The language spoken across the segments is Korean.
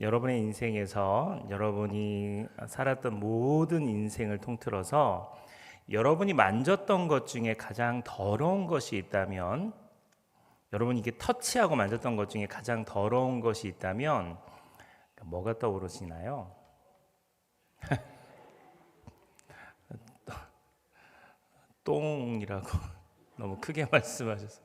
여러분의 인생에서 여러분이 살았던 모든 인생을 통틀어서 여러분이 만졌던 것 중에 가장 더러운 것이 있다면, 여러분이 이게 터치하고 만졌던 것 중에 가장 더러운 것이 있다면 뭐가 떠오르시나요? 똥이라고 너무 크게 말씀하셔서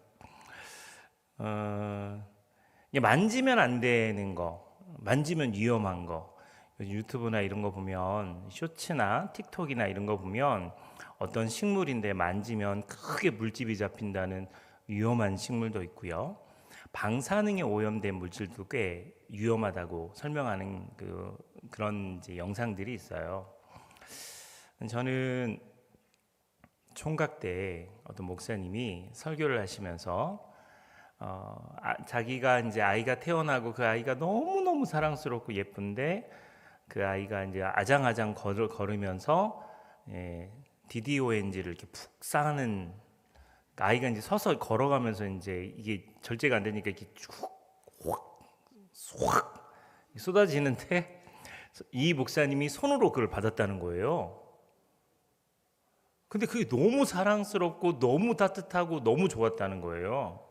이게 만지면 안 되는 거, 만지면 위험한 거. 요즘 유튜브나 이런 거 보면, 쇼츠나 틱톡이나 이런 거 보면 어떤 식물인데 만지면 크게 물집이 잡힌다는 위험한 식물도 있고요. 방사능에 오염된 물질도 꽤 위험하다고 설명하는 그런 이제 영상들이 있어요. 저는 총각 때 어떤 목사님이 설교를 하시면서 자기가 이제 아이가 태어나고 그 아이가 너무너무 사랑스럽고 예쁜데 그 아이가 이제 아장아장 걸으면서 DDONG를 이렇게 푹 싸는, 아이가 이제 서서 걸어가면서 이제 이게 절제가 안 되니까 이렇게 쑥확 쏟아지는데 이 목사님이 손으로 그걸 받았다는 거예요. 근데 그게 너무 사랑스럽고 너무 따뜻하고 너무 좋았다는 거예요.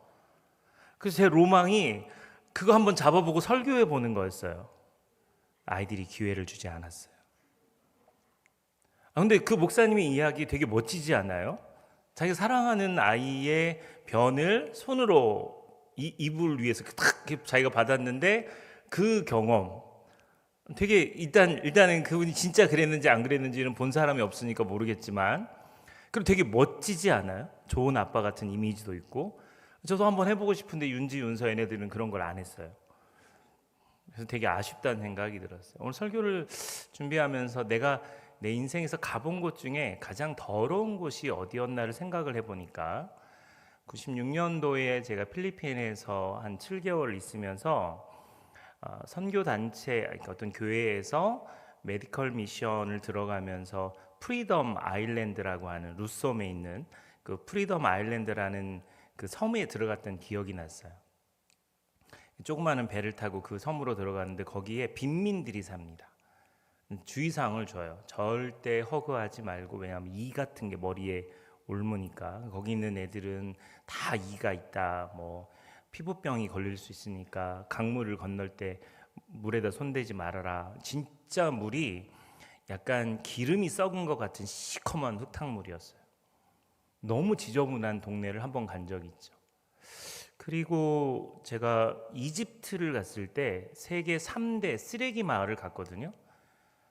그래서 제 로망이 그거 한번 잡아보고 설교해 보는 거였어요. 아이들이 기회를 주지 않았어요. 근데 그 목사님의 이야기 되게 멋지지 않아요? 자기 사랑하는 아이의 변을 손으로 이불 위에서 탁 자기가 받았는데 그 경험 되게 일단은 그분이 진짜 그랬는지 안 그랬는지는 본 사람이 없으니까 모르겠지만, 그리고 되게 멋지지 않아요? 좋은 아빠 같은 이미지도 있고. 저도 한번 해보고 싶은데 윤지, 윤서 얘네들은 그런 걸 안 했어요. 그래서 되게 아쉽다는 생각이 들었어요. 오늘 설교를 준비하면서 내가 내 인생에서 가본 곳 중에 가장 더러운 곳이 어디였나를 생각을 해보니까, 96년도에 제가 필리핀에서 한 7개월 있으면서 선교 단체, 어떤 교회에서 메디컬 미션을 들어가면서 프리덤 아일랜드라고 하는 루솜에 있는 그 프리덤 아일랜드라는 그 섬에 들어갔던 기억이 났어요. 조그마한 배를 타고 그 섬으로 들어갔는데 거기에 빈민들이 삽니다. 주의사항을 줘요. 절대 허그하지 말고, 왜냐하면 이 같은 게 머리에 옮으니까. 거기 있는 애들은 다 이가 있다, 뭐 피부병이 걸릴 수 있으니까 강물을 건널 때 물에다 손대지 말아라. 진짜 물이 약간 기름이 썩은 것 같은 시커먼 흙탕물이었어요. 너무 지저분한 동네를 한번 간 적이 있죠. 그리고 제가 이집트를 갔을 때 세계 3대 쓰레기 마을을 갔거든요.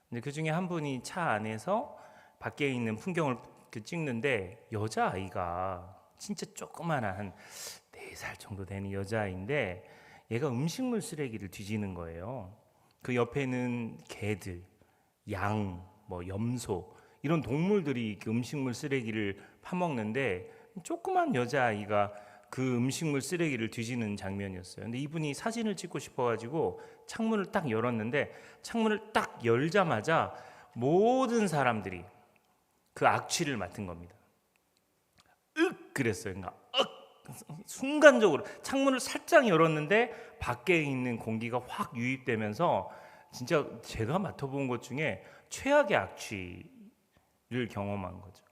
근데 그 중에 한 분이 차 안에서 밖에 있는 풍경을 찍는데, 여자아이가 진짜 조그마한 한 4살 정도 되는 여자아이인데 얘가 음식물 쓰레기를 뒤지는 거예요. 그 옆에는 개들, 양, 뭐 염소 이런 동물들이 그 음식물 쓰레기를 파먹는데 조그만 여자아이가 그 음식물 쓰레기를 뒤지는 장면이었어요. 근데 이분이 사진을 찍고 싶어가지고 창문을 딱 열었는데, 창문을 딱 열자마자 모든 사람들이 그 악취를 맡은 겁니다. 그랬어요. 그러니까 순간적으로 창문을 살짝 열었는데 밖에 있는 공기가 확 유입되면서 진짜 제가 맡아본 것 중에 최악의 악취를 경험한 거죠.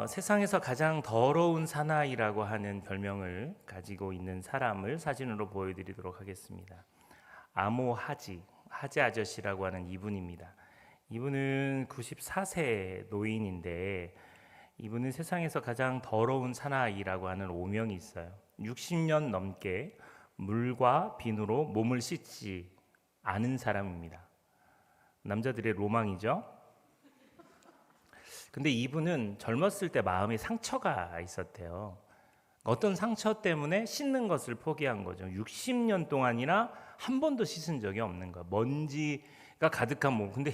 세상에서 가장 더러운 사나이라고 하는 별명을 가지고 있는 사람을 사진으로 보여드리도록 하겠습니다. 아모 하지 아저씨라고 하는 이분입니다. 이분은 94세 노인인데, 이분은 세상에서 가장 더러운 사나이라고 하는 오명이 있어요. 60년 넘게 물과 비누로 몸을 씻지 않은 사람입니다. 남자들의 로망이죠. 근데 이분은 젊었을 때 마음에 상처가 있었대요. 어떤 상처 때문에 씻는 것을 포기한 거죠. 60년 동안이나 한 번도 씻은 적이 없는 거야. 먼지가 가득한 몸. 근데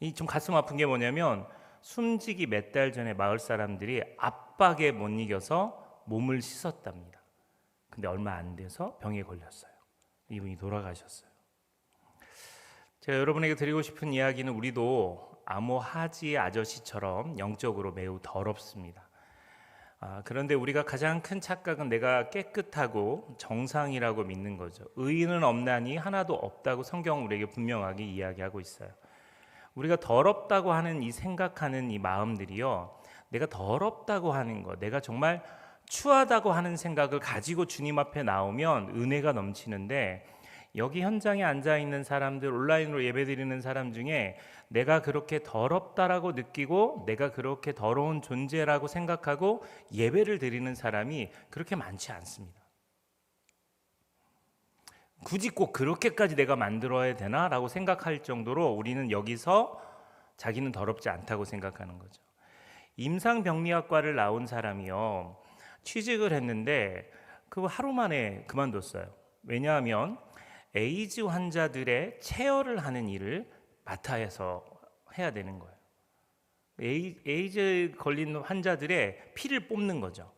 이 좀 가슴 아픈 게 뭐냐면, 숨지기 몇 달 전에 마을 사람들이 압박에 못 이겨서 몸을 씻었답니다. 근데 얼마 안 돼서 병에 걸렸어요. 이분이 돌아가셨어요. 제가 여러분에게 드리고 싶은 이야기는, 우리도 아모 하지 아저씨처럼 영적으로 매우 더럽습니다. 그런데 우리가 가장 큰 착각은 내가 깨끗하고 정상이라고 믿는 거죠. 의인은 없나니 하나도 없다고 성경은 우리에게 분명하게 이야기하고 있어요. 우리가 더럽다고 하는 이 생각하는 이 마음들이요, 내가 더럽다고 하는 것, 내가 정말 추하다고 하는 생각을 가지고 주님 앞에 나오면 은혜가 넘치는데, 여기 현장에 앉아 있는 사람들, 온라인으로 예배드리는 사람 중에 내가 그렇게 더럽다라고 느끼고 내가 그렇게 더러운 존재라고 생각하고 예배를 드리는 사람이 그렇게 많지 않습니다. 굳이 꼭 그렇게까지 내가 만들어야 되나라고 생각할 정도로 우리는 여기서 자기는 더럽지 않다고 생각하는 거죠. 임상병리학과를 나온 사람이요, 취직을 했는데 그 하루 만에 그만뒀어요. 왜냐하면 에이즈 환자들의 체열을 하는 일을 맡아서 해야 되는 거예요. 에이즈 걸린 환자들의 피를 뽑는 거죠.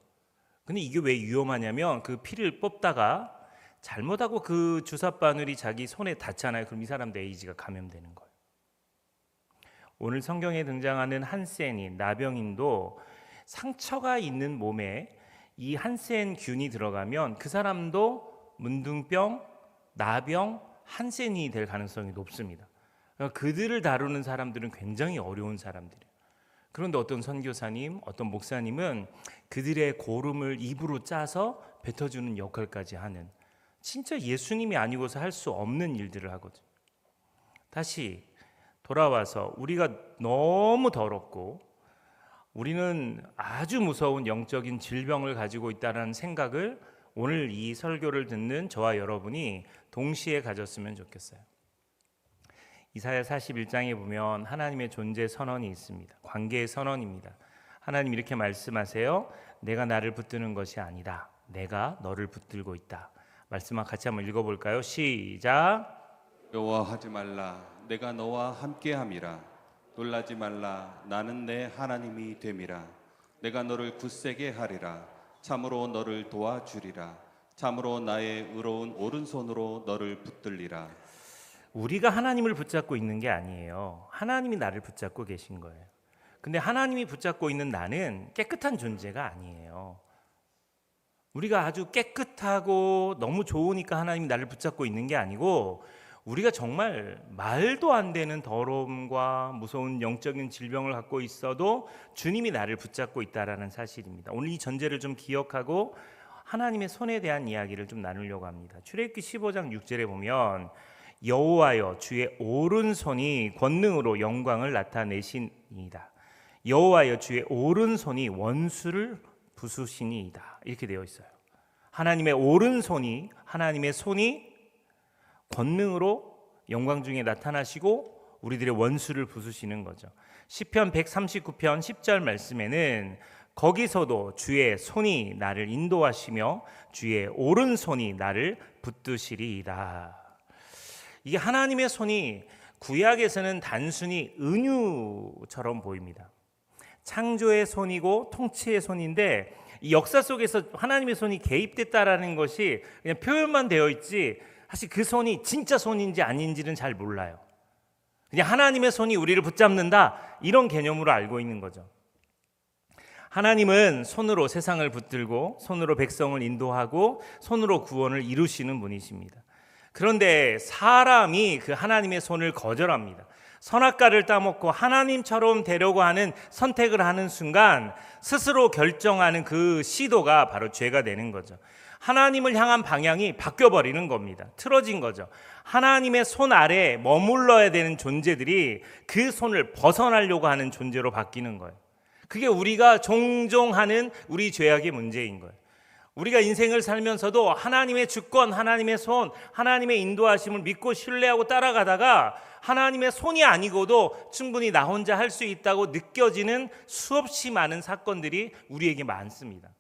근데 이게 왜 위험하냐면 그 피를 뽑다가 잘못하고 그 주사 바늘이 자기 손에 닿잖아요. 그럼 이 사람도 에이즈가 감염되는 거예요. 오늘 성경에 등장하는 한센인, 나병인도 상처가 있는 몸에 이 한센균이 들어가면 그 사람도 문둥병, 나병, 한센이 될 가능성이 높습니다. 그러니까 그들을 다루는 사람들은 굉장히 어려운 사람들이에요. 그런데 어떤 선교사님, 어떤 목사님은 그들의 고름을 입으로 짜서 뱉어주는 역할까지 하는, 진짜 예수님이 아니고서 할 수 없는 일들을 하거든요. 다시 돌아와서 우리가 너무 더럽고 우리는 아주 무서운 영적인 질병을 가지고 있다는 생각을 오늘 이 설교를 듣는 저와 여러분이 동시에 가졌으면 좋겠어요. 이사야 41장에 보면 하나님의 존재 선언이 있습니다. 관계의 선언입니다. 하나님 이렇게 말씀하세요. 내가 나를 붙드는 것이 아니라 내가 너를 붙들고 있다. 말씀만 같이 한번 읽어볼까요? 시작. 여호와하지 말라. 내가 너와 함께함이라. 놀라지 말라. 나는 내 하나님이 됨이라. 내가 너를 굳세게 하리라. 참으로 너를 도와주리라. 참으로 나의 의로운 오른손으로 너를 붙들리라. 우리가 하나님을 붙잡고 있는 게 아니에요. 하나님이 나를 붙잡고 계신 거예요. 근데 하나님이 붙잡고 있는 나는 깨끗한 존재가 아니에요. 우리가 아주 깨끗하고 너무 좋으니까 하나님이 나를 붙잡고 있는 게 아니고, 우리가 정말 말도 안 되는 더러움과 무서운 영적인 질병을 갖고 있어도 주님이 나를 붙잡고 있다라는 사실입니다. 오늘 이 전제를 좀 기억하고 하나님의 손에 대한 이야기를 좀 나누려고 합니다. 출애굽기 15장 6절에 보면 여호와여 주의 오른손이 권능으로 영광을 나타내시니이다. 여호와여 주의 오른손이 원수를 부수시니이다. 이렇게 되어 있어요. 하나님의 오른손이, 하나님의 손이 권능으로 영광 중에 나타나시고 우리들의 원수를 부수시는 거죠. 시편 139편 10절 말씀에는 거기서도 주의 손이 나를 인도하시며 주의 오른손이 나를 붙드시리이다. 이게 하나님의 손이 구약에서는 단순히 은유처럼 보입니다. 창조의 손이고 통치의 손인데 이 역사 속에서 하나님의 손이 개입됐다라는 것이 그냥 표현만 되어 있지 사실 그 손이 진짜 손인지 아닌지는 잘 몰라요. 그냥 하나님의 손이 우리를 붙잡는다, 이런 개념으로 알고 있는 거죠. 하나님은 손으로 세상을 붙들고 손으로 백성을 인도하고 손으로 구원을 이루시는 분이십니다. 그런데 사람이 그 하나님의 손을 거절합니다. 선악과를 따먹고 하나님처럼 되려고 하는 선택을 하는 순간 스스로 결정하는 그 시도가 바로 죄가 되는 거죠. 하나님을 향한 방향이 바뀌어버리는 겁니다. 틀어진 거죠. 하나님의 손 아래에 머물러야 되는 존재들이 그 손을 벗어나려고 하는 존재로 바뀌는 거예요. 그게 우리가 종종 하는 우리 죄악의 문제인 거예요. 우리가 인생을 살면서도 하나님의 주권, 하나님의 손, 하나님의 인도하심을 믿고 신뢰하고 따라가다가 하나님의 손이 아니고도 충분히 나 혼자 할 수 있다고 느껴지는 수없이 많은 사건들이 우리에게 많습니다.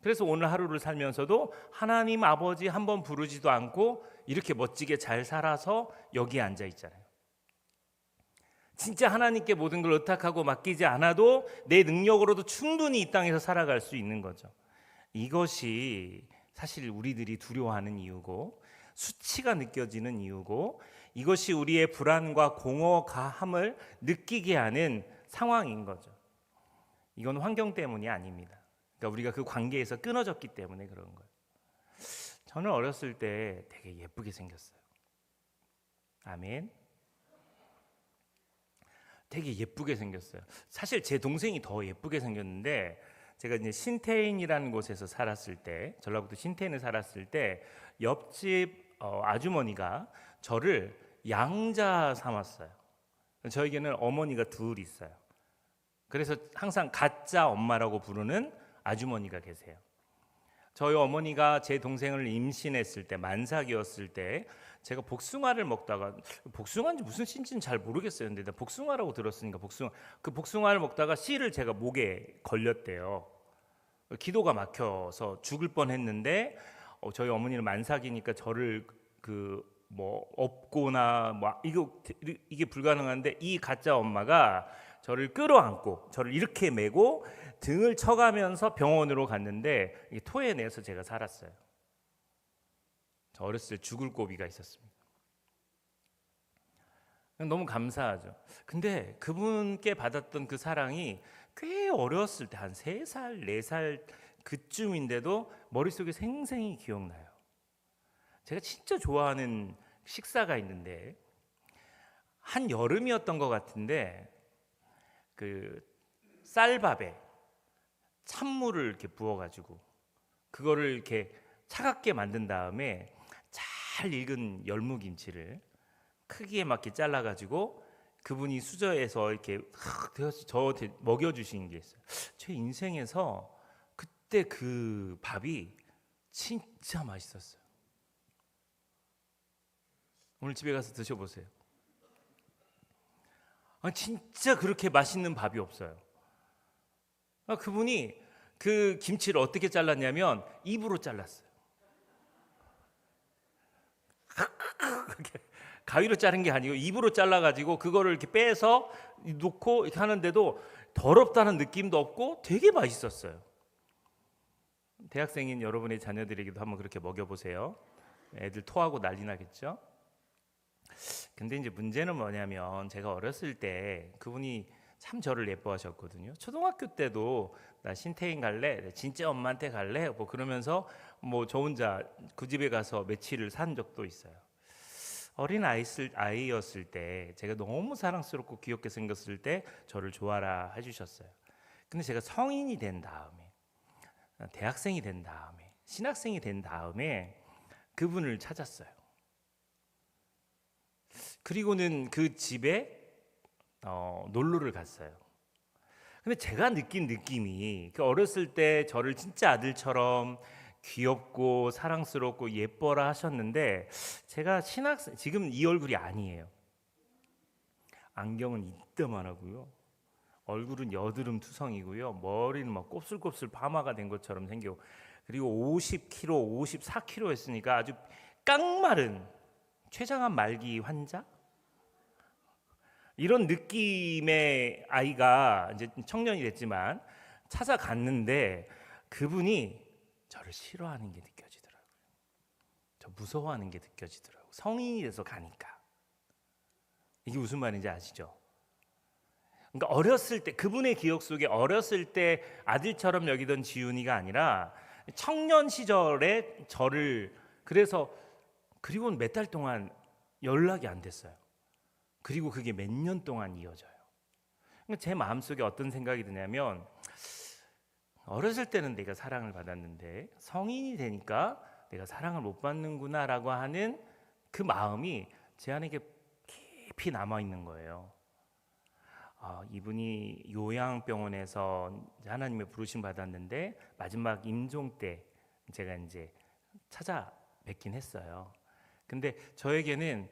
그래서 오늘 하루를 살면서도 하나님 아버지 한번 부르지도 않고 이렇게 멋지게 잘 살아서 여기에 앉아 있잖아요. 진짜 하나님께 모든 걸 의탁하고 맡기지 않아도 내 능력으로도 충분히 이 땅에서 살아갈 수 있는 거죠. 이것이 사실 우리들이 두려워하는 이유고 수치가 느껴지는 이유고 이것이 우리의 불안과 공허감을 느끼게 하는 상황인 거죠. 이건 환경 때문이 아닙니다. 그러니까 우리가 그 관계에서 끊어졌기 때문에 그런 거예요. 저는 어렸을 때 되게 예쁘게 생겼어요. 아멘. 되게 예쁘게 생겼어요. 사실 제 동생이 더 예쁘게 생겼는데 제가 이제 신태인이라는 곳에서 살았을 때, 전라북도 신태인에 살았을 때 옆집 아주머니가 저를 양자 삼았어요. 저에게는 어머니가 둘 있어요. 그래서 항상 가짜 엄마라고 부르는 아주머니가 계세요. 저희 어머니가 제 동생을 임신했을 때, 만삭이었을 때 제가 복숭아를 먹다가, 복숭아인지 무슨 씨인지는 잘 모르겠어요. 근데 복숭아라고 들었으니까 그 복숭아를 먹다가 씨를 제가 목에 걸렸대요. 기도가 막혀서 죽을 뻔했는데 저희 어머니는 만삭이니까 저를 업거나 이게 불가능한데 이 가짜 엄마가 저를 끌어안고 저를 이렇게 메고 등을 쳐가면서 병원으로 갔는데 토해내서 제가 살았어요. 저 어렸을 때 죽을 고비가 있었습니다. 너무 감사하죠. 근데 그분께 받았던 그 사랑이 꽤 어렸을 때 한 3살, 4살 그쯤인데도 머릿속에 생생히 기억나요. 제가 진짜 좋아하는 식사가 있는데 한 여름이었던 것 같은데 그 쌀밥에 찬물을 이렇게 부어가지고 그거를 이렇게 차갑게 만든 다음에 잘 익은 열무김치를 크기에 맞게 잘라가지고 그분이 수저에서 이렇게 저한테 먹여주신 게 있어요. 제 인생에서 그때 그 밥이 진짜 맛있었어요. 오늘 집에 가서 드셔보세요. 진짜 그렇게 맛있는 밥이 없어요. 그분이 그 김치를 어떻게 잘랐냐면 입으로 잘랐어요. 가위로 자른 게 아니고 입으로 잘라가지고 그거를 이렇게 빼서 놓고 이렇게 하는데도 더럽다는 느낌도 없고 되게 맛있었어요. 대학생인 여러분의 자녀들에게도 한번 그렇게 먹여보세요. 애들 토하고 난리 나겠죠? 근데 이제 문제는 뭐냐면 제가 어렸을 때 그분이 참 저를 예뻐하셨거든요. 초등학교 때도 나 신태인 갈래? 진짜 엄마한테 갈래? 뭐 그러면서 저 혼자 그 집에 가서 며칠을 산 적도 있어요. 어린 아이였을 때 제가 너무 사랑스럽고 귀엽게 생겼을 때 저를 좋아라 해주셨어요. 근데 제가 성인이 된 다음에, 대학생이 된 다음에, 신학생이 된 다음에 그분을 찾았어요. 그리고는 그 집에 놀러를 갔어요. 근데 제가 느낀 느낌이 어렸을 때 저를 진짜 아들처럼 귀엽고 사랑스럽고 예뻐라 하셨는데 제가 신학생 지금 이 얼굴이 아니에요. 안경은 이따만하고요. 얼굴은 여드름 투성이고요. 머리는 막 곱슬곱슬 파마가 된 것처럼 생기고 그리고 50kg, 54kg 했으니까 아주 깡마른 췌장암 말기 환자? 이런 느낌의 아이가 이제 청년이 됐지만 찾아갔는데 그분이 저를 싫어하는 게 느껴지더라고요. 저 무서워하는 게 느껴지더라고요. 성인이 돼서 가니까. 이게 무슨 말인지 아시죠? 그러니까 어렸을 때 그분의 기억 속에 어렸을 때 아들처럼 여기던 지훈이가 아니라 청년 시절에 저를 그리고는 몇 달 동안 연락이 안 됐어요. 그리고 그게 몇 년 동안 이어져요. 그러니까 제 마음속에 어떤 생각이 드냐면 어렸을 때는 내가 사랑을 받았는데 성인이 되니까 내가 사랑을 못 받는구나라고 하는 그 마음이 제 안에 깊이 남아있는 거예요. 이분이 요양병원에서 하나님의 부르심 받았는데 마지막 임종 때 제가 이제 찾아뵙긴 했어요. 근데 저에게는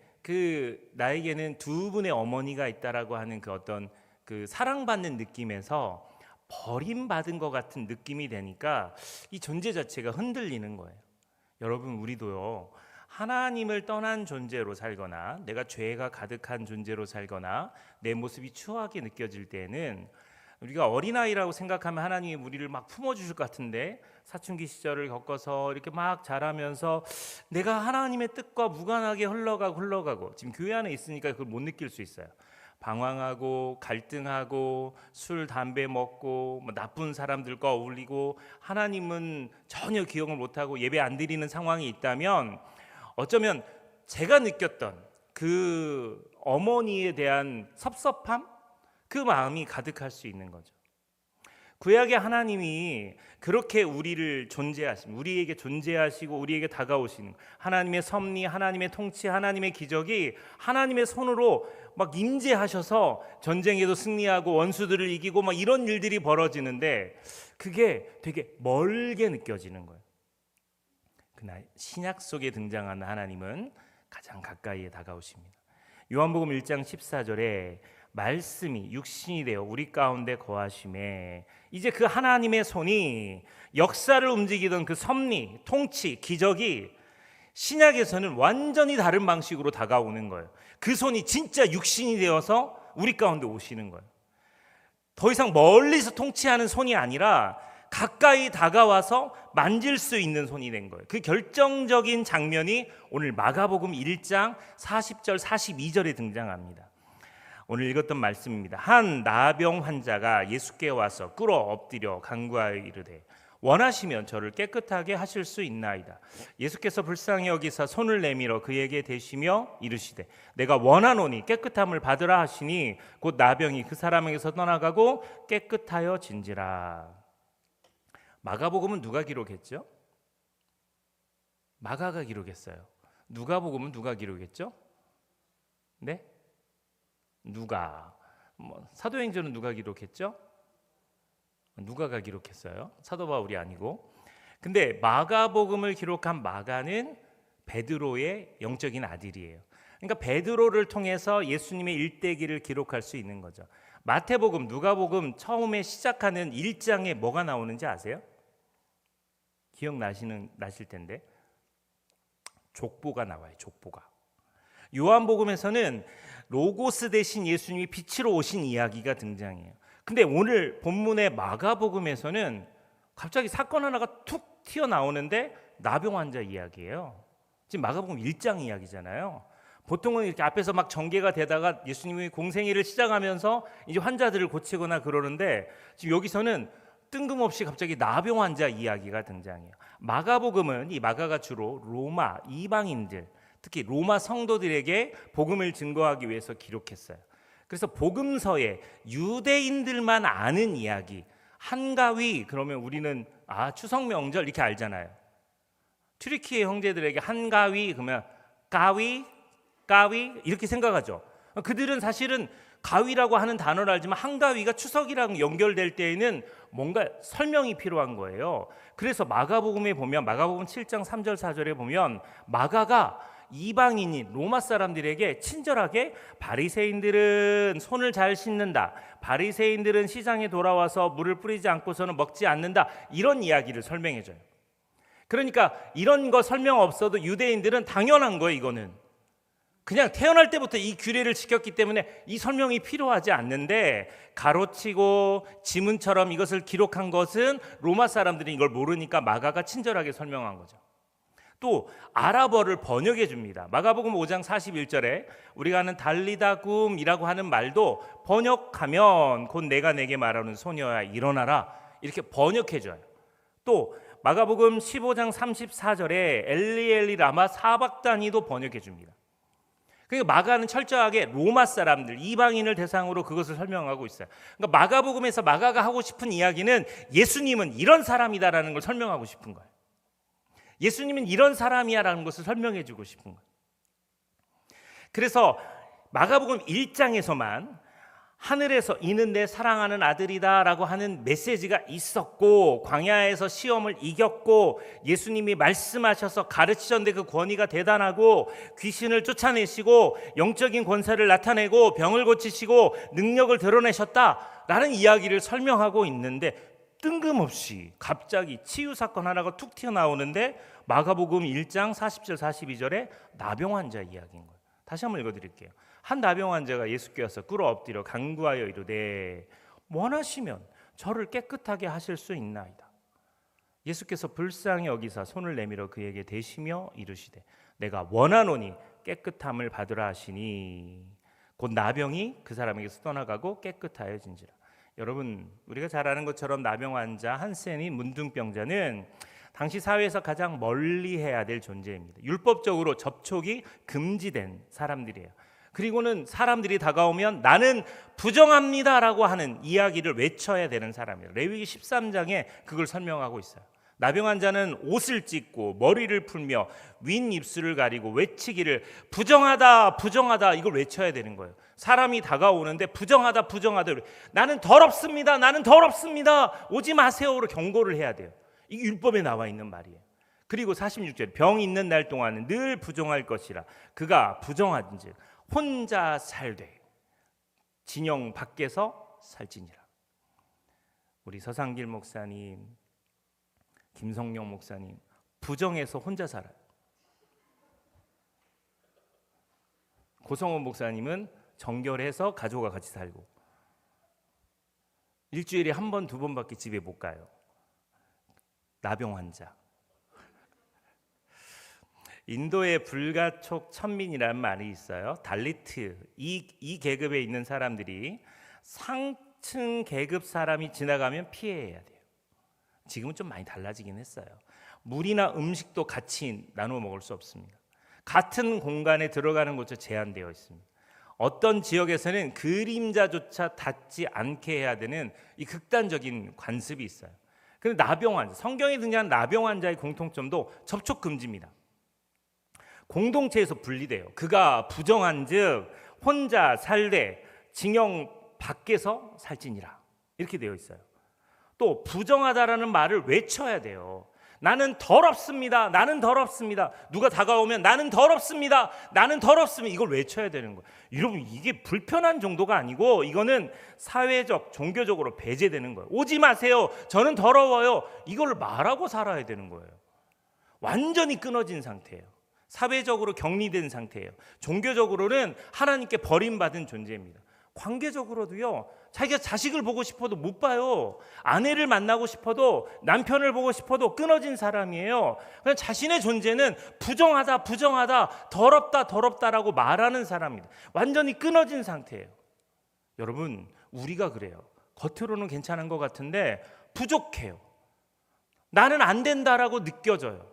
나에게는 두 분의 어머니가 있다라고 하는 그 어떤 그 사랑받는 느낌에서 버림받은 것 같은 느낌이 되니까 이 존재 자체가 흔들리는 거예요. 여러분 우리도요. 하나님을 떠난 존재로 살거나 내가 죄가 가득한 존재로 살거나 내 모습이 추하게 느껴질 때는 우리가 어린아이라고 생각하면 하나님이 우리를 막 품어주실 것 같은데 사춘기 시절을 겪어서 이렇게 막 자라면서 내가 하나님의 뜻과 무관하게 흘러가고 지금 교회 안에 있으니까 그걸 못 느낄 수 있어요. 방황하고 갈등하고 술 담배 먹고 뭐 나쁜 사람들과 어울리고 하나님은 전혀 기억을 못하고 예배 안 드리는 상황이 있다면 어쩌면 제가 느꼈던 그 어머니에 대한 섭섭함, 그 마음이 가득할 수 있는 거죠. 구약의 하나님이 그렇게 우리를 존재하시고 우리에게 존재하시고 우리에게 다가오시는 하나님의 섭리, 하나님의 통치, 하나님의 기적이 하나님의 손으로 막 임재하셔서 전쟁에도 승리하고 원수들을 이기고 막 이런 일들이 벌어지는데 그게 되게 멀게 느껴지는 거예요. 그러나 신약 속에 등장하는 하나님은 가장 가까이에 다가오십니다. 요한복음 1장 14절에 말씀이 육신이 되어 우리 가운데 거하심에 이제 그 하나님의 손이 역사를 움직이던 그 섭리, 통치, 기적이 신약에서는 완전히 다른 방식으로 다가오는 거예요. 그 손이 진짜 육신이 되어서 우리 가운데 오시는 거예요. 더 이상 멀리서 통치하는 손이 아니라 가까이 다가와서 만질 수 있는 손이 된 거예요. 그 결정적인 장면이 오늘 마가복음 1장 40절 42절에 등장합니다. 오늘 읽었던 말씀입니다. 한 나병 환자가 예수께 와서 꿇어 엎드려 간구하여 이르되 원하시면 저를 깨끗하게 하실 수 있나이다. 예수께서 불쌍히 여기사 손을 내밀어 그에게 대시며 이르시되 내가 원하노니 깨끗함을 받으라 하시니 곧 나병이 그 사람에게서 떠나가고 깨끗하여 진지라. 마가복음은 누가 기록했죠? 마가가 기록했어요. 누가복음은 누가 기록했죠? 네? 누가. 사도행전은 누가 기록했죠? 누가가 기록했어요. 사도 바울이 아니고. 근데 마가복음을 기록한 마가는 베드로의 영적인 아들이에요. 그러니까 베드로를 통해서 예수님의 일대기를 기록할 수 있는 거죠. 마태복음, 누가복음 처음에 시작하는 1장에 뭐가 나오는지 아세요? 나실 텐데 족보가 나와요. 족보가. 요한복음에서는 로고스 대신 예수님이 빛으로 오신 이야기가 등장해요. 근데 오늘 본문의 마가복음에서는 갑자기 사건 하나가 툭 튀어나오는데 나병 환자 이야기예요. 지금 마가복음 1장 이야기잖아요. 보통은 이렇게 앞에서 막 전개가 되다가 예수님이 공생애를 시작하면서 이제 환자들을 고치거나 그러는데 지금 여기서는 뜬금없이 갑자기 나병 환자 이야기가 등장해요. 마가복음은 이 마가가 주로 로마 이방인들, 특히 로마 성도들에게 복음을 증거하기 위해서 기록했어요. 그래서 복음서에 유대인들만 아는 이야기, 한가위 그러면 우리는 추석 명절 이렇게 알잖아요. 튀르키예 형제들에게 한가위 그러면 가위 이렇게 생각하죠. 그들은 사실은 가위라고 하는 단어를 알지만 한가위가 추석이랑 연결될 때에는 뭔가 설명이 필요한 거예요. 그래서 마가복음에 보면 마가복음 7장 3절 4절에 보면 마가가 이방인인 로마 사람들에게 친절하게 바리새인들은 손을 잘 씻는다. 바리새인들은 시장에 돌아와서 물을 뿌리지 않고서는 먹지 않는다. 이런 이야기를 설명해줘요. 그러니까 이런 거 설명 없어도 유대인들은 당연한 거예요. 이거는. 그냥 태어날 때부터 이 규례를 지켰기 때문에 이 설명이 필요하지 않는데 가로치고 지문처럼 이것을 기록한 것은 로마 사람들이 이걸 모르니까 마가가 친절하게 설명한 거죠. 또 아랍어를 번역해 줍니다. 마가복음 5장 41절에 우리가 하는 달리다굼이라고 하는 말도 번역하면 곧 내가 내게 말하는 소녀야 일어나라 이렇게 번역해 줘요. 또 마가복음 15장 34절에 엘리 라마 사박다니도 번역해 줍니다. 그러니까 마가는 철저하게 로마 사람들, 이방인을 대상으로 그것을 설명하고 있어요. 그러니까 마가복음에서 마가가 하고 싶은 이야기는 예수님은 이런 사람이다라는 걸 설명하고 싶은 거예요. 예수님은 이런 사람이야라는 것을 설명해 주고 싶은 거예요. 그래서 마가복음 1장에서만 하늘에서 이는 내 사랑하는 아들이다라고 하는 메시지가 있었고 광야에서 시험을 이겼고 예수님이 말씀하셔서 가르치셨는데 그 권위가 대단하고 귀신을 쫓아내시고 영적인 권세를 나타내고 병을 고치시고 능력을 드러내셨다라는 이야기를 설명하고 있는데 뜬금없이 갑자기 치유 사건 하나가 툭 튀어나오는데 마가복음 1장 40절 42절에 나병 환자 이야기인 거예요. 다시 한번 읽어드릴게요. 한 나병 환자가 예수께 와서 꿇어 엎드려 간구하여 이르되 원하시면 저를 깨끗하게 하실 수 있나이다. 예수께서 불쌍히 여기사 손을 내밀어 그에게 대시며 이르시되 내가 원하노니 깨끗함을 받으라 하시니 곧 나병이 그 사람에게서 떠나가고 깨끗하여진지라. 여러분, 우리가 잘 아는 것처럼 나병 환자 한센인 문둥병자는 당시 사회에서 가장 멀리해야 될 존재입니다. 율법적으로 접촉이 금지된 사람들이에요. 그리고는 사람들이 다가오면 나는 부정합니다라고 하는 이야기를 외쳐야 되는 사람이에요. 레위기 13장에 그걸 설명하고 있어요. 나병 환자는 옷을 찢고 머리를 풀며 윈 입술을 가리고 외치기를 부정하다 부정하다 이걸 외쳐야 되는 거예요. 사람이 다가오는데 부정하다 부정하다, 나는 더럽습니다 나는 더럽습니다 오지 마세요로 경고를 해야 돼요. 이게 율법에 나와 있는 말이에요. 그리고 46절, 병 있는 날 동안은 늘 부정할 것이라 그가 부정한즉 혼자 살되 진영 밖에서 살지니라. 우리 서상길 목사님, 김성령 목사님 부정해서 혼자 살아요. 고성원 목사님은 정결해서 가족과 같이 살고 일주일에 한 번, 두 번밖에 집에 못 가요. 나병 환자. 인도의 불가촉 천민이라는 말이 있어요. 달리트, 이 계급에 있는 사람들이 상층 계급 사람이 지나가면 피해야 돼요. 지금은 좀 많이 달라지긴 했어요. 물이나 음식도 같이 나눠 먹을 수 없습니다. 같은 공간에 들어가는 곳도 제한되어 있습니다. 어떤 지역에서는 그림자조차 닿지 않게 해야 되는 이 극단적인 관습이 있어요. 그런데 나병 환자, 성경에 등장한 나병 환자의 공통점도 접촉 금지입니다. 공동체에서 분리돼요. 그가 부정한즉 혼자 살되 징용 밖에서 살지니라 이렇게 되어 있어요. 또 부정하다라는 말을 외쳐야 돼요. 나는 더럽습니다 나는 더럽습니다. 누가 다가오면 나는 더럽습니다 나는 더럽습니다 이걸 외쳐야 되는 거예요. 여러분, 이게 불편한 정도가 아니고 이거는 사회적, 종교적으로 배제되는 거예요. 오지 마세요 저는 더러워요 이걸 말하고 살아야 되는 거예요. 완전히 끊어진 상태예요. 사회적으로 격리된 상태예요. 종교적으로는 하나님께 버림받은 존재입니다. 관계적으로도요, 자기가 자식을 보고 싶어도 못 봐요. 아내를 만나고 싶어도, 남편을 보고 싶어도 끊어진 사람이에요. 그냥 자신의 존재는 부정하다 부정하다, 더럽다 더럽다라고 말하는 사람입니다. 완전히 끊어진 상태예요. 여러분, 우리가 그래요. 겉으로는 괜찮은 것 같은데 부족해요. 나는 안 된다라고 느껴져요.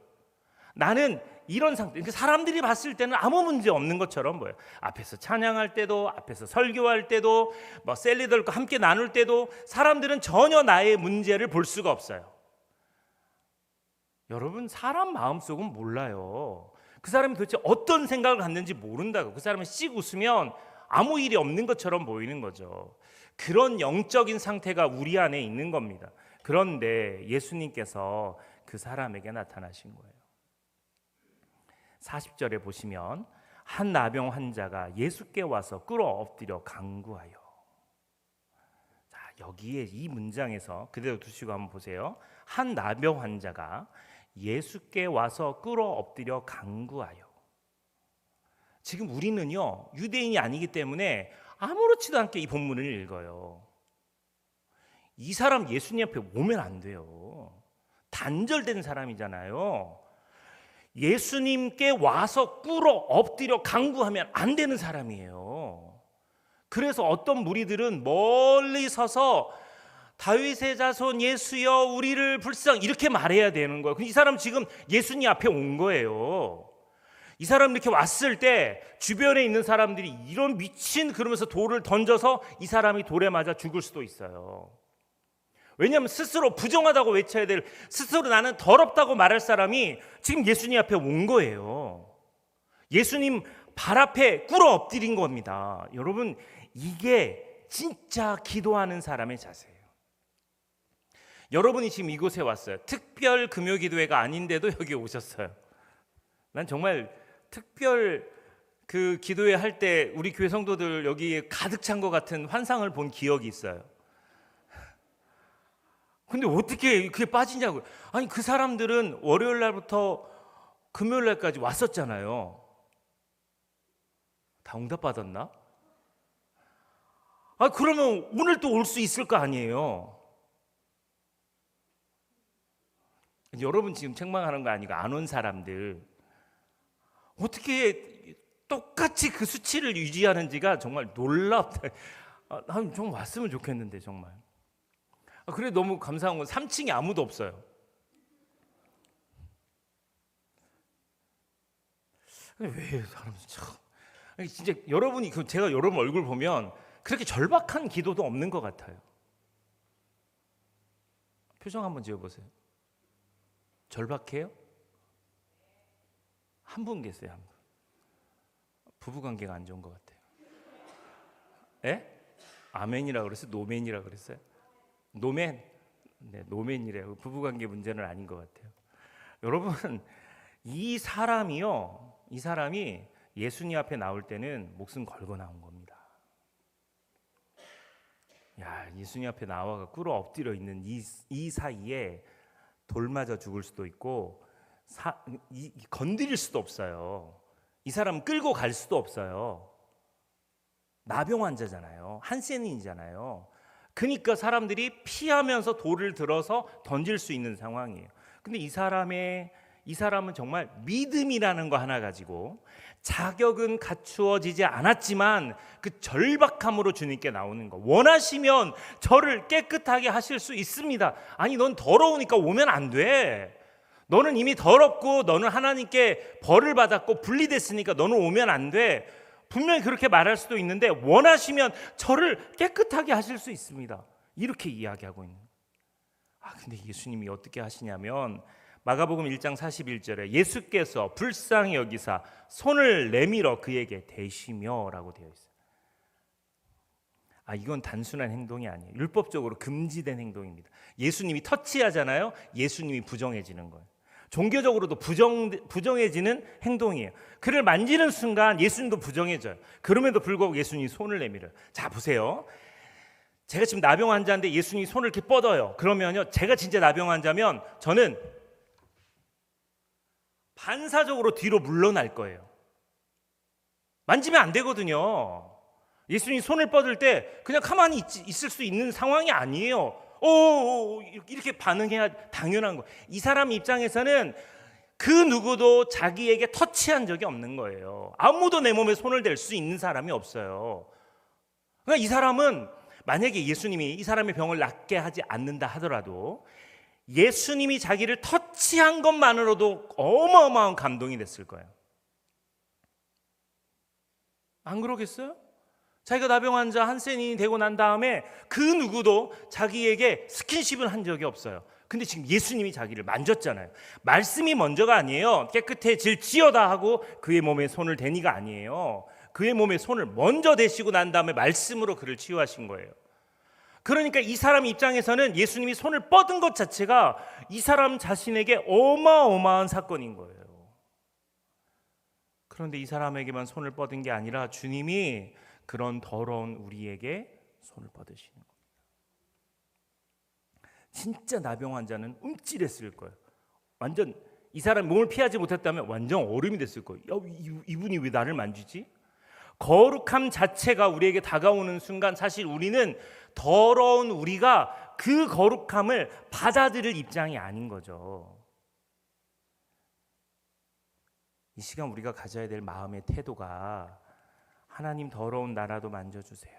나는 이런 상태, 사람들이 봤을 때는 아무 문제 없는 것처럼 보여요. 앞에서 찬양할 때도, 앞에서 설교할 때도, 셀리들과 함께 나눌 때도 사람들은 전혀 나의 문제를 볼 수가 없어요. 여러분, 사람 마음속은 몰라요. 그 사람이 도대체 어떤 생각을 갖는지 모른다고. 그 사람은 씩 웃으면 아무 일이 없는 것처럼 보이는 거죠. 그런 영적인 상태가 우리 안에 있는 겁니다. 그런데 예수님께서 그 사람에게 나타나신 거예요. 40절에 보시면 한 나병 환자가 예수께 와서 꿇어 엎드려 간구하여. 자, 여기에 이 문장에서 그대로 두시고 한번 보세요. 한 나병 환자가 예수께 와서 꿇어 엎드려 간구하여. 지금 우리는요, 유대인이 아니기 때문에 아무렇지도 않게 이 본문을 읽어요. 이 사람 예수님 앞에 오면 안 돼요. 단절된 사람이잖아요. 예수님께 와서 꿇어 엎드려 간구하면 안 되는 사람이에요. 그래서 어떤 무리들은 멀리 서서 다윗의 자손 예수여 우리를 불쌍히 이렇게 말해야 되는 거예요. 이 사람 지금 예수님 앞에 온 거예요. 이 사람 이렇게 왔을 때 주변에 있는 사람들이 이런 미친 그러면서 돌을 던져서 이 사람이 돌에 맞아 죽을 수도 있어요. 왜냐하면 스스로 부정하다고 외쳐야 될, 스스로 나는 더럽다고 말할 사람이 지금 예수님 앞에 온 거예요. 예수님 발 앞에 꿇어 엎드린 겁니다. 여러분, 이게 진짜 기도하는 사람의 자세예요. 여러분이 지금 이곳에 왔어요. 특별 금요기도회가 아닌데도 여기 오셨어요. 난 정말 특별 그 기도회 할 때 우리 교회 성도들 여기 가득 찬 것 같은 환상을 본 기억이 있어요. 근데 어떻게 그게 빠지냐고요. 아니, 그 사람들은 월요일 날부터 금요일 날까지 왔었잖아요. 다 응답받았나? 아, 그러면 오늘 또 올 수 있을 거 아니에요. 여러분 지금 책망하는 거 아니고 안 온 사람들 어떻게 똑같이 그 수치를 유지하는지가 정말 놀랍다. 좀 왔으면 좋겠는데 정말. 그래 너무 감사한 건 3층에 아무도 없어요. 왜 사람 참 진짜 여러분이 제가 여러분 얼굴 보면 그렇게 절박한 기도도 없는 것 같아요. 표정 한번 지어보세요. 절박해요? 한 분 계세요, 한 분. 부부 관계가 안 좋은 것 같아요. 예? 아멘이라 그랬어요? 노멘이라 그랬어요? 노멘? 네, 노멘이래요. 부부 관계 문제는 아닌 것 같아요. 여러분, 이 사람이 예수님 앞에 나올 때는 목숨 걸고 나온 겁니다. 야, 예수님 앞에 나와가 꿇어 엎드려 있는 이 사이에 돌 맞아 죽을 수도 있고 건드릴 수도 없어요. 이 사람 끌고 갈 수도 없어요. 나병 환자잖아요. 한센인이잖아요. 그러니까 사람들이 피하면서 돌을 들어서 던질 수 있는 상황이에요. 근데 이 사람은 정말 믿음이라는 거 하나 가지고 자격은 갖추어지지 않았지만 그 절박함으로 주님께 나오는 거. 원하시면 저를 깨끗하게 하실 수 있습니다. 아니 넌 더러우니까 오면 안 돼. 너는 이미 더럽고 너는 하나님께 벌을 받았고 분리됐으니까 너는 오면 안 돼. 분명히 그렇게 말할 수도 있는데 원하시면 저를 깨끗하게 하실 수 있습니다. 이렇게 이야기하고 있는. 근데 예수님이 어떻게 하시냐면 마가복음 1장 41절에 예수께서 불쌍히 여기사 손을 내밀어 그에게 대시며라고 되어 있어요. 이건 단순한 행동이 아니에요. 율법적으로 금지된 행동입니다. 예수님이 터치하잖아요. 예수님이 부정해지는 거예요. 종교적으로도 부정해지는 행동이에요. 그를 만지는 순간 예수님도 부정해져요. 그럼에도 불구하고 예수님이 손을 내밀어요. 자 보세요. 제가 지금 나병 환자인데 예수님이 손을 이렇게 뻗어요. 그러면요, 제가 진짜 나병 환자면 저는 반사적으로 뒤로 물러날 거예요. 만지면 안 되거든요. 예수님이 손을 뻗을 때 그냥 가만히 있을 수 있는 상황이 아니에요. 이렇게 반응해야 당연한 거예요. 이 사람 입장에서는 그 누구도 자기에게 터치한 적이 없는 거예요. 아무도 내 몸에 손을 댈 수 있는 사람이 없어요. 그러니까 이 사람은 만약에 예수님이 이 사람의 병을 낫게 하지 않는다 하더라도 예수님이 자기를 터치한 것만으로도 어마어마한 감동이 됐을 거예요. 안 그러겠어요? 자기가 나병 환자 한센인이 되고 난 다음에 그 누구도 자기에게 스킨십을 한 적이 없어요. 근데 지금 예수님이 자기를 만졌잖아요. 말씀이 먼저가 아니에요. 깨끗해질지어다 하고 그의 몸에 손을 대니가 아니에요. 그의 몸에 손을 먼저 대시고 난 다음에 말씀으로 그를 치유하신 거예요. 그러니까 이 사람 입장에서는 예수님이 손을 뻗은 것 자체가 이 사람 자신에게 어마어마한 사건인 거예요. 그런데 이 사람에게만 손을 뻗은 게 아니라 주님이 그런 더러운 우리에게 손을 뻗으시는 겁니다. 진짜 나병 환자는 움찔했을 거예요. 완전 이 사람 몸을 피하지 못했다면 완전 얼음이 됐을 거예요. 이분이 왜 나를 만지지? 거룩함 자체가 우리에게 다가오는 순간 사실 우리는 더러운 우리가 그 거룩함을 받아들일 입장이 아닌 거죠. 이 시간 우리가 가져야 될 마음의 태도가 하나님 더러운 나라도 만져주세요.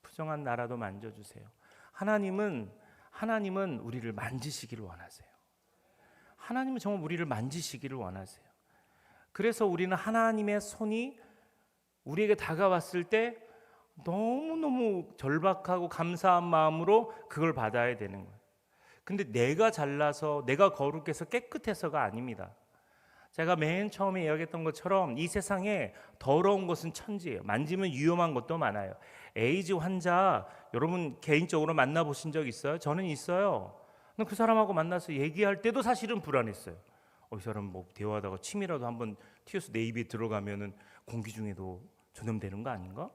부정한 나라도 만져주세요. 하나님은 우리를 만지시기를 원하세요. 하나님은 정말 우리를 만지시기를 원하세요. 그래서 우리는 하나님의 손이 우리에게 다가왔을 때 너무너무 절박하고 감사한 마음으로 그걸 받아야 되는 거예요. 근데 내가 잘나서 내가 거룩해서 깨끗해서가 아닙니다. 제가 맨 처음에 이야기했던 것처럼 이 세상에 더러운 것은 천지예요. 만지면 위험한 것도 많아요. 에이즈 환자 여러분 개인적으로 만나보신 적 있어요? 저는 있어요. 그 사람하고 만나서 얘기할 때도 사실은 불안했어요. 이 사람 뭐 대화하다가 침이라도 한번 튀어서 내 입에 들어가면은 공기 중에도 전염되는 거 아닌가?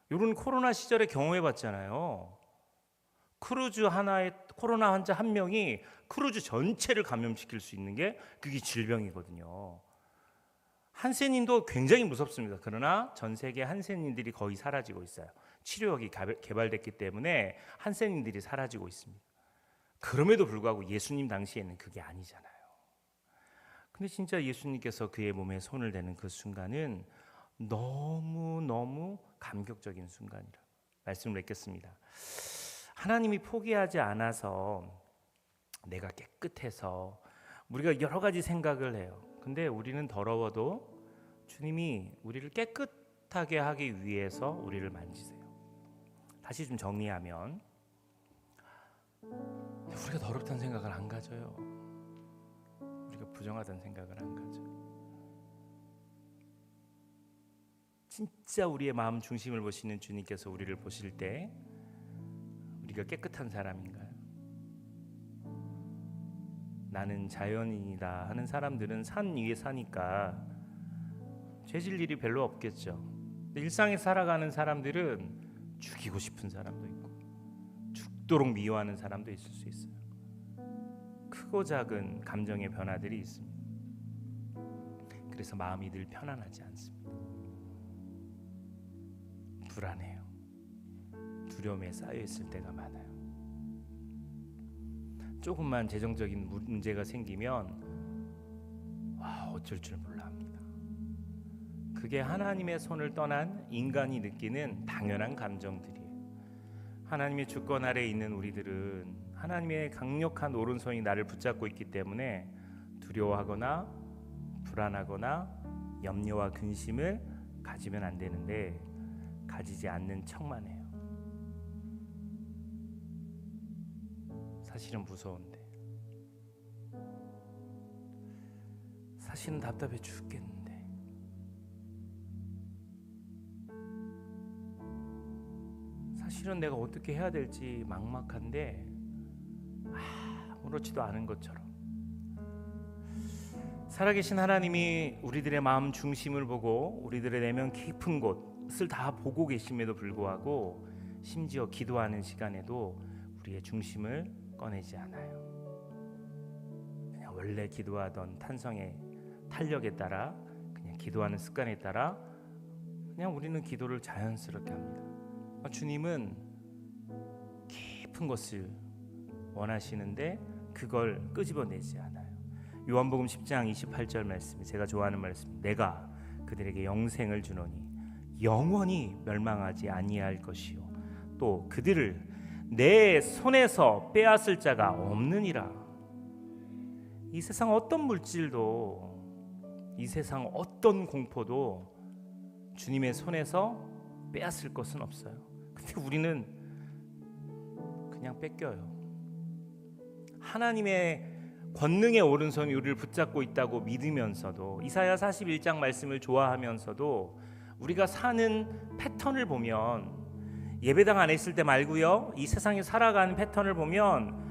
이런 코로나 시절에 경험해봤잖아요. 크루즈 하나에 코로나 환자 한 명이 크루즈 전체를 감염시킬 수 있는 게 그게 질병이거든요. 한센인도 굉장히 무섭습니다. 그러나 전 세계 한센인들이 거의 사라지고 있어요. 치료약이 개발됐기 때문에 한센인들이 사라지고 있습니다. 그럼에도 불구하고 예수님 당시에는 그게 아니잖아요. 근데 진짜 예수님께서 그의 몸에 손을 대는 그 순간은 너무너무 감격적인 순간이라 말씀을 맺겠습니다. 하나님이 포기하지 않아서 내가 깨끗해서 우리가 여러 가지 생각을 해요. 근데 우리는 더러워도 주님이 우리를 깨끗하게 하기 위해서 우리를 만지세요. 다시 좀 정리하면 우리가 더럽다는 생각을 안 가져요. 우리가 부정하다는 생각을 안 가져요. 진짜 우리의 마음 중심을 보시는 주님께서 우리를 보실 때 우리가 깨끗한 사람인가요? 나는 자연인이다 하는 사람들은 산 위에 사니까 죄질 일이 별로 없겠죠. 근데 일상에 살아가는 사람들은 죽이고 싶은 사람도 있고 죽도록 미워하는 사람도 있을 수 있어요. 크고 작은 감정의 변화들이 있습니다. 그래서 마음이 늘 편안하지 않습니다. 불안해요. 두려움에 쌓여 있을 때가 많아요. 조금만 재정적인 문제가 생기면 어쩔 줄 몰라 합니다. 그게 하나님의 손을 떠난 인간이 느끼는 당연한 감정들이에요. 하나님의 주권 아래에 있는 우리들은 하나님의 강력한 오른손이 나를 붙잡고 있기 때문에 두려워하거나 불안하거나 염려와 근심을 가지면 안 되는데 가지지 않는 척만 해요. 사실은 무서운데, 사실은 답답해 죽겠는데, 사실은 내가 어떻게 해야 될지 막막한데 아무렇지도 않은 것처럼 살아계신 하나님이 우리들의 마음 중심을 보고 우리들의 내면 깊은 곳을 다 보고 계심에도 불구하고 심지어 기도하는 시간에도 우리의 중심을 꺼내지 않아요. 그냥 원래 기도하던 탄성의 탄력에 따라 그냥 기도하는 습관에 따라 그냥 우리는 기도를 자연스럽게 합니다. 주님은 깊은 것을 원하시는데 그걸 끄집어내지 않아요. 요한복음 10장 28절 말씀, 제가 좋아하는 말씀. 내가 그들에게 영생을 주노니 영원히 멸망하지 아니할 것이요 또 그들을 내 손에서 빼앗을 자가 없느니라. 이 세상 어떤 물질도, 이 세상 어떤 공포도 주님의 손에서 빼앗을 것은 없어요. 근데 우리는 그냥 뺏겨요. 하나님의 권능의 오른손이 우리를 붙잡고 있다고 믿으면서도, 이사야 41장 말씀을 좋아하면서도 우리가 사는 패턴을 보면, 예배당 안에 있을 때 말고요, 이 세상에 살아가는 패턴을 보면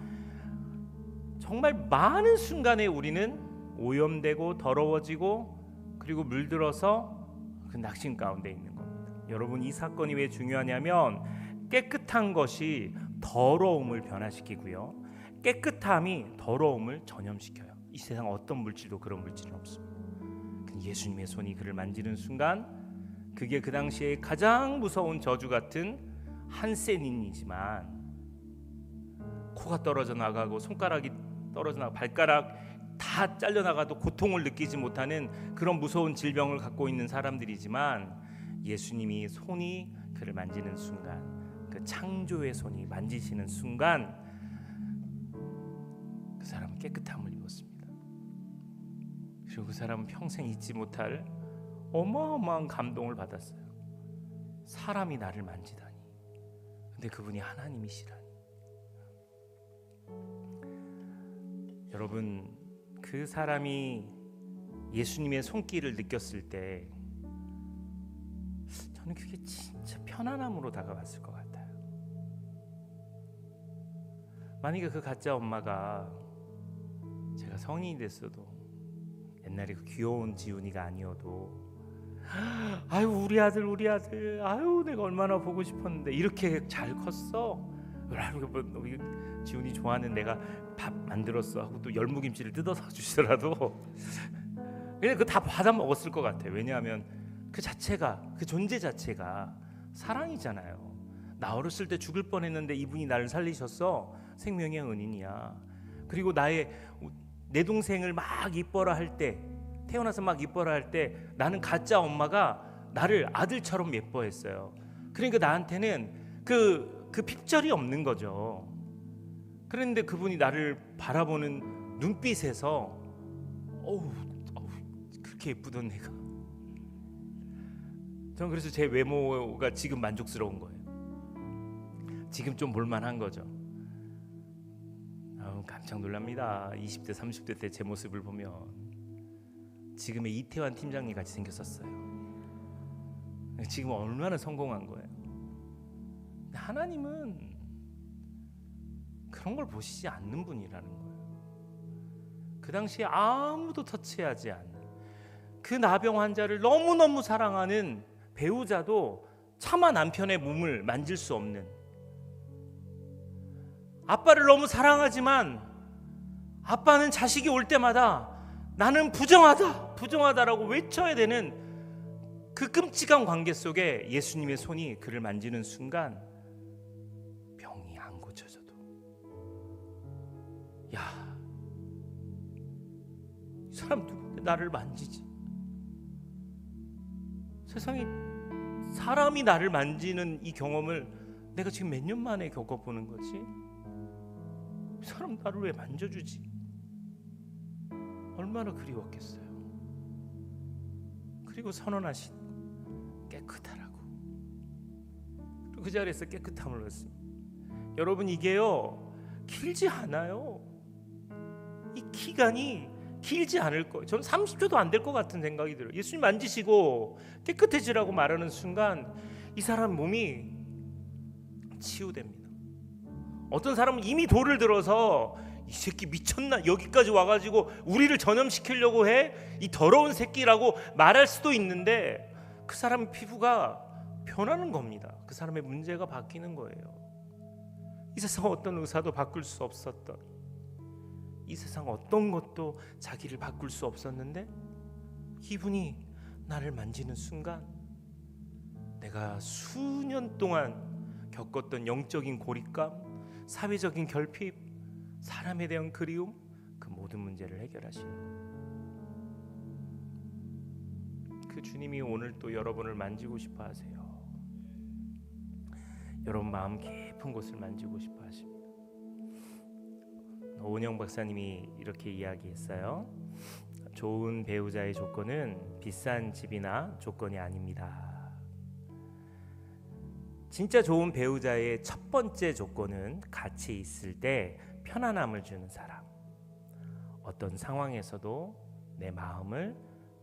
정말 많은 순간에 우리는 오염되고 더러워지고 그리고 물들어서 그 낙심 가운데 있는 겁니다. 여러분, 이 사건이 왜 중요하냐면 깨끗한 것이 더러움을 변화시키고요, 깨끗함이 더러움을 전염시켜요. 이 세상 어떤 물질도 그런 물질은 없습니다. 예수님의 손이 그를 만지는 순간 그게 그 당시에 가장 무서운 저주 같은 한센인이지만 코가 떨어져 나가고 손가락이 떨어져 나가고 발가락 다 잘려나가도 고통을 느끼지 못하는 그런 무서운 질병을 갖고 있는 사람들이지만 예수님이 손이 그를 만지는 순간, 그 창조의 손이 만지시는 순간 그 사람은 깨끗함을 입었습니다. 그리고 그 사람은 평생 잊지 못할 어마어마한 감동을 받았어요. 사람이 나를 만지다니. 근데 그분이 하나님이시라니. 여러분, 그 사람이 예수님의 손길을 느꼈을 때 저는 그게 진짜 편안함으로 다가왔을 것 같아요. 만약에 그 가짜 엄마가 제가 성인이 됐어도, 옛날에 그 귀여운 지훈이가 아니어도, 아유 우리 아들 아유 내가 얼마나 보고 싶었는데 이렇게 잘 컸어, 지훈이 좋아하는 내가 밥 만들었어 하고 또 열무김치를 뜯어서 주시더라도 그냥 그거 다 받아 먹었을 것 같아요. 왜냐하면 그 자체가, 그 존재 자체가 사랑이잖아요. 나 어렸을 때 죽을 뻔했는데 이분이 나를 살리셨어. 생명의 은인이야. 그리고 내 동생을 막 이뻐라 할 때, 태어나서 막 이뻐라 할 때 나는 가짜 엄마가 나를 아들처럼 예뻐했어요. 그러니까 나한테는 그 핍절이 없는 거죠. 그런데 그분이 나를 바라보는 눈빛에서 어우, 그렇게 예쁘던 내가, 저는 그래서 제 외모가 지금 만족스러운 거예요. 지금 좀 볼만한 거죠. 깜짝 놀랍니다. 20대 30대 때 제 모습을 보면 지금의 이태환 팀장님 같이 생겼었어요. 지금 얼마나 성공한 거예요. 하나님은 그런 걸 보시지 않는 분이라는 거예요. 그 당시에 아무도 터치하지 않는 그 나병 환자를 너무너무 사랑하는 배우자도 차마 남편의 몸을 만질 수 없는, 아빠를 너무 사랑하지만 아빠는 자식이 올 때마다 나는 부정하다라고 외쳐야 되는 그 끔찍한 관계 속에 예수님의 손이 그를 만지는 순간 병이 안 고쳐져도, 야, 이 사람 누군데 나를 만지지? 세상에 사람이 나를 만지는 이 경험을 내가 지금 몇 년 만에 겪어보는 거지? 이 사람 나를 왜 만져주지? 얼마나 그리웠겠어요. 그리고 선언하신 깨끗하라고. 그리고 그 자리에서 깨끗함을 얻습니다. 여러분, 이게요 길지 않아요. 이 기간이 길지 않을 거예요. 저는 30초도 안 될 것 같은 생각이 들어요. 예수님 만지시고 깨끗해지라고 말하는 순간 이 사람 몸이 치유됩니다. 어떤 사람은 이미 돌을 들어서 이 새끼 미쳤나, 여기까지 와가지고 우리를 전염시키려고 해, 이 더러운 새끼라고 말할 수도 있는데 그 사람의 피부가 변하는 겁니다. 그 사람의 문제가 바뀌는 거예요. 이 세상 어떤 의사도 바꿀 수 없었던, 이 세상 어떤 것도 자기를 바꿀 수 없었는데 이분이 나를 만지는 순간 내가 수년 동안 겪었던 영적인 고립감, 사회적인 결핍, 사람에 대한 그리움, 그 모든 문제를 해결하시는 그 주님이 오늘 또 여러분을 만지고 싶어 하세요. 여러분 마음 깊은 곳을 만지고 싶어 하십니다. 오은영 박사님이 이렇게 이야기했어요. 좋은 배우자의 조건은 비싼 집이나 조건이 아닙니다. 진짜 좋은 배우자의 첫 번째 조건은 같이 있을 때 편안함을 주는 사람, 어떤 상황에서도 내 마음을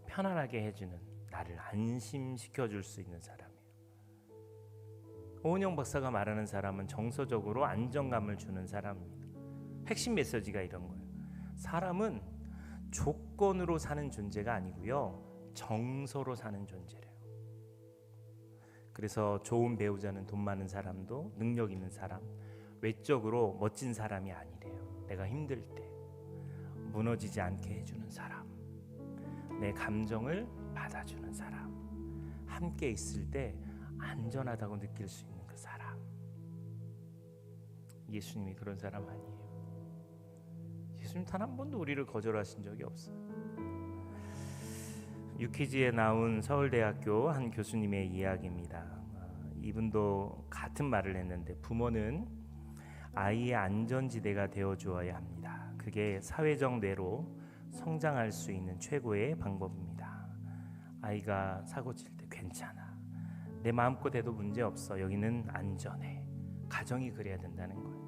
편안하게 해주는, 나를 안심시켜 줄 수 있는 사람이에요. 오은영 박사가 말하는 사람은 정서적으로 안정감을 주는 사람입니다. 핵심 메시지가 이런 거예요. 사람은 조건으로 사는 존재가 아니고요, 정서로 사는 존재래요. 그래서 좋은 배우자는 돈 많은 사람도 능력 있는 사람, 외적으로 멋진 사람이 아니래요. 내가 힘들 때 무너지지 않게 해주는 사람, 내 감정을 받아주는 사람, 함께 있을 때 안전하다고 느낄 수 있는 그 사람. 예수님이 그런 사람 아니에요. 예수님 단 한 번도 우리를 거절하신 적이 없어요. 유퀴즈에 나온 서울대학교 한 교수님의 이야기입니다. 이분도 같은 말을 했는데, 부모는 아이의 안전지대가 되어주어야 합니다. 그게 사회적 뇌로 성장할 수 있는 최고의 방법입니다. 아이가 사고 칠 때 괜찮아, 내 마음껏 해도 문제 없어, 여기는 안전해. 가정이 그래야 된다는 거예요.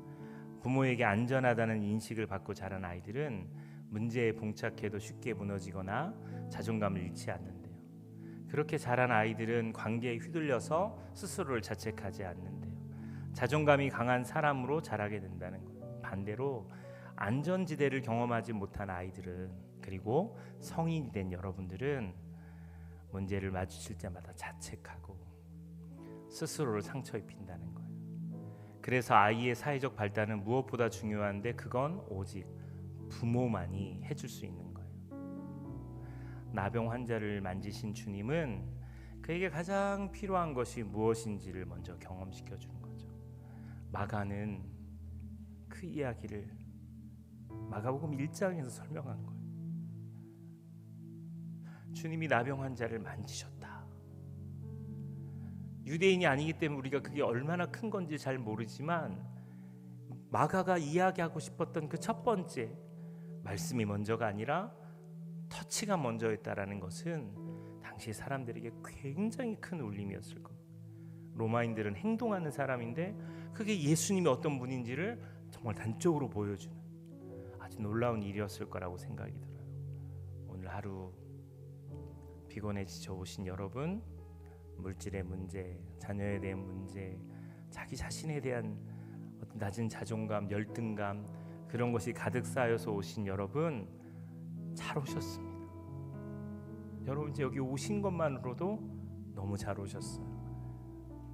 부모에게 안전하다는 인식을 받고 자란 아이들은 문제에 봉착해도 쉽게 무너지거나 자존감을 잃지 않는데요. 그렇게 자란 아이들은 관계에 휘둘려서 스스로를 자책하지 않는데요. 자존감이 강한 사람으로 자라게 된다는 거예요. 반대로 안전지대를 경험하지 못한 아이들은, 그리고 성인이 된 여러분들은 문제를 마주칠 때마다 자책하고 스스로를 상처 입힌다는 거예요. 그래서 아이의 사회적 발달은 무엇보다 중요한데, 그건 오직 부모만이 해줄 수 있는 거예요. 나병 환자를 만지신 주님은 그에게 가장 필요한 것이 무엇인지를 먼저 경험시켜 주는 거죠. 마가는 그 이야기를 마가복음 1장에서 설명한 거예요. 주님이 나병 환자를 만지셨다. 유대인이 아니기 때문에 우리가 그게 얼마나 큰 건지 잘 모르지만 마가가 이야기하고 싶었던 그 첫 번째 말씀이 먼저가 아니라 터치가 먼저였다라는 것은 당시 사람들에게 굉장히 큰 울림이었을 겁니다. 로마인들은 행동하는 사람인데 그게 예수님이 어떤 분인지를 정말 단적으로 보여주는 아주 놀라운 일이었을 거라고 생각이 들어요. 오늘 하루 피곤해 지쳐오신 여러분, 물질의 문제, 자녀에 대한 문제, 자기 자신에 대한 어떤 낮은 자존감, 열등감 그런 것이 가득 쌓여서 오신 여러분, 잘 오셨습니다. 여러분 이제 여기 오신 것만으로도 너무 잘 오셨어요.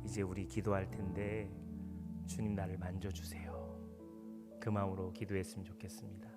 이제 우리 기도할 텐데 주님 나를 만져주세요. 그 마음으로 기도했으면 좋겠습니다.